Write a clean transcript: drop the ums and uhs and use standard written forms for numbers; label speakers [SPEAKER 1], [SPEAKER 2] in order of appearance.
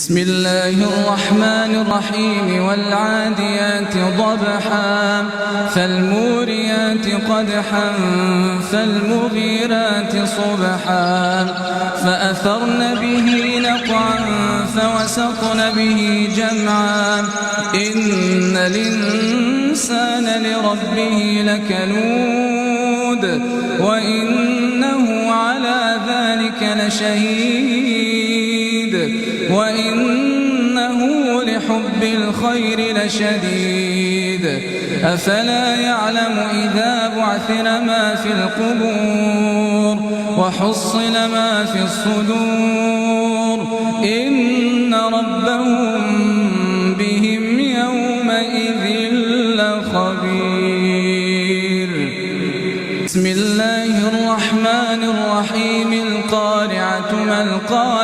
[SPEAKER 1] بسم الله الرحمن الرحيم والعاديات ضبحا فالموريات قدحا فالمغيرات صبحا فأثرن به نقعا فوسطن به جمعا إن الإنسان لربه لكنود وإنه على ذلك لشهيد وإنه لحب الخير لشديد أفلا يعلم إذا بعثر ما في القبور وحصل ما في الصدور إن ربهم بهم يومئذ لخبير. بسم الله الرحمن الرحيم القارعة ما القارعة